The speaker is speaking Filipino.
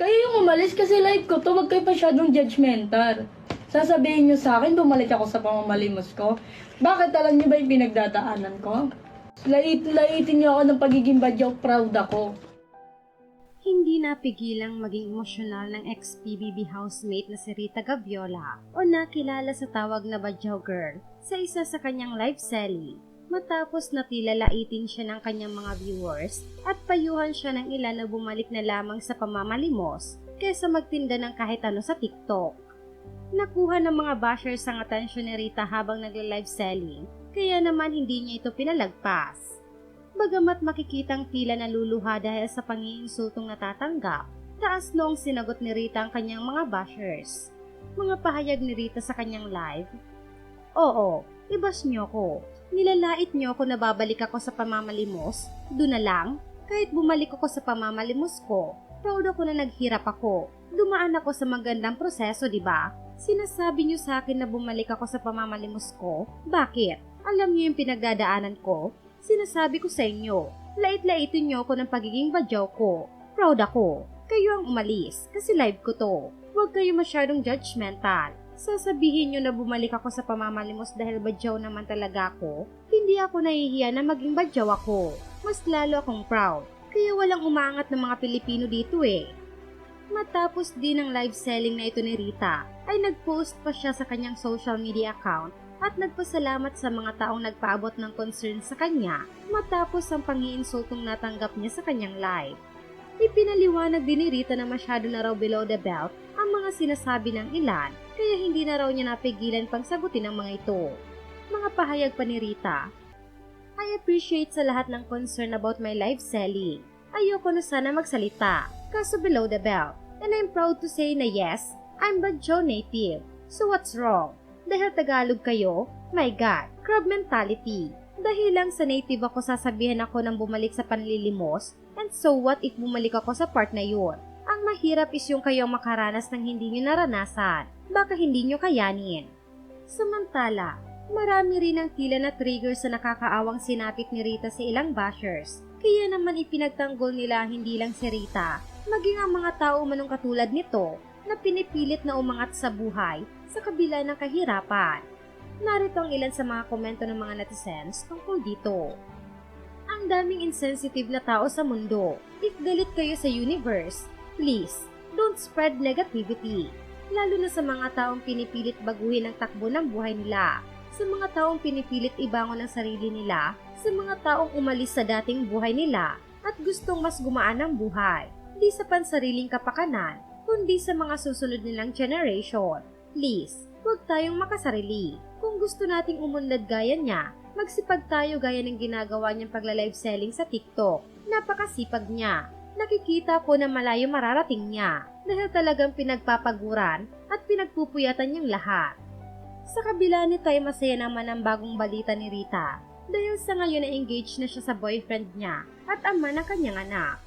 Kayo yung umalis kasi live ko to, wag kayo masyadong judgmental. Sasabihin nyo sa akin, bumalik ako sa pamamalimos ko. Bakit alam nyo ba yung pinagdadaanan ko? Laitin nyo ako ng pagiging badyaw, proud ako. Hindi napigilang maging emosyonal ng ex-PBB housemate na si Rita Gaviola o nakilala sa tawag na Badyaw Girl sa isa sa kanyang live selling. Matapos na tila laitin siya ng kanyang mga viewers at payuhan siya ng ilan na bumalik na lamang sa pamamalimos kaysa magtinda ng kahit ano sa TikTok. Nakuha ng mga bashers ang atensyon ni Rita habang nagla-live selling, kaya naman hindi niya ito pinalagpas. Bagamat makikitang tila naluluha dahil sa pangiinsultong natatanggap, taas noong sinagot ni Rita ang kanyang mga bashers. Mga pahayag ni Rita sa kanyang live, "Oo, ibas niyo ko. Nilalait niyo ako na babalik ako sa pamamalimos. Doon na lang, kahit bumalik ako sa pamamalimos ko, proud ako na naghirap ako. Dumaan ako sa magandang proseso, di ba? Sinasabi niyo sa akin na bumalik ako sa pamamalimos ko? Bakit? Alam niyo yung pinagdadaanan ko? Sinasabi ko sa inyo, lait-laitin niyo ako ng pagiging badyaw ko. Proud ako. Kayo ang umalis, kasi live ko to. Huwag kayo masyadong judgmental. Sasabihin niyo na bumalik ako sa pamamalimos dahil badyaw naman talaga ako? Hindi ako nahihiya na maging badyaw ako. Mas lalo akong proud. Kaya walang umaangat ng mga Pilipino dito eh." Matapos din ang live selling na ito ni Rita, ay nag-post pa siya sa kanyang social media account at nagpasalamat sa mga taong nagpaabot ng concern sa kanya matapos ang pangiinsultong natanggap niya sa kanyang live. Ipinaliwanag din ni Rita na masyado na raw below the belt ang mga sinasabi ng ilan kaya hindi na raw niya napigilan pang sagutin ang mga ito. Mga pahayag pa ni Rita, "I appreciate sa lahat ng concern about my live selling. Ayoko na sana magsalita, kaso below the belt. And I'm proud to say na yes, I'm Badyaw native. So what's wrong? Dahil Tagalog kayo? My God, crab mentality. Dahil lang sa native ako sasabihan ako ng bumalik sa panlilimos, and so what if bumalik ako sa part na yun? Ang mahirap is yung kayo makaranas ng hindi nyo naranasan. Baka hindi nyo kayanin." Samantala, marami rin ang tila na trigger sa nakakaawang sinapit ni Rita sa ilang bashers. Kaya naman ipinagtanggol nila hindi lang si Rita, maging ang mga tao manong katulad nito na pinipilit na umangat sa buhay sa kabila ng kahirapan. Narito ang ilan sa mga komento ng mga netizens tungkol dito. "Ang daming insensitive na tao sa mundo. If galit kayo sa universe, please, don't spread negativity. Lalo na sa mga taong pinipilit baguhin ang takbo ng buhay nila. Sa mga taong pinipilit ibangon ang sarili nila, sa mga taong umalis sa dating buhay nila at gustong mas gumaan ang buhay, di sa pansariling kapakanan, kundi sa mga susunod nilang generation. Please, huwag tayong makasarili. Kung gusto nating umunlad gaya niya, magsipag tayo gaya ng ginagawa niyang pagla-live selling sa TikTok. Napakasipag niya. Nakikita ko na malayo mararating niya dahil talagang pinagpapaguran at pinagpupuyatan niyang lahat." Sa kabila nito ay masaya naman ang bagong balita ni Rita dahil sa ngayon ay engaged na siya sa boyfriend niya at ama ng kanyang anak.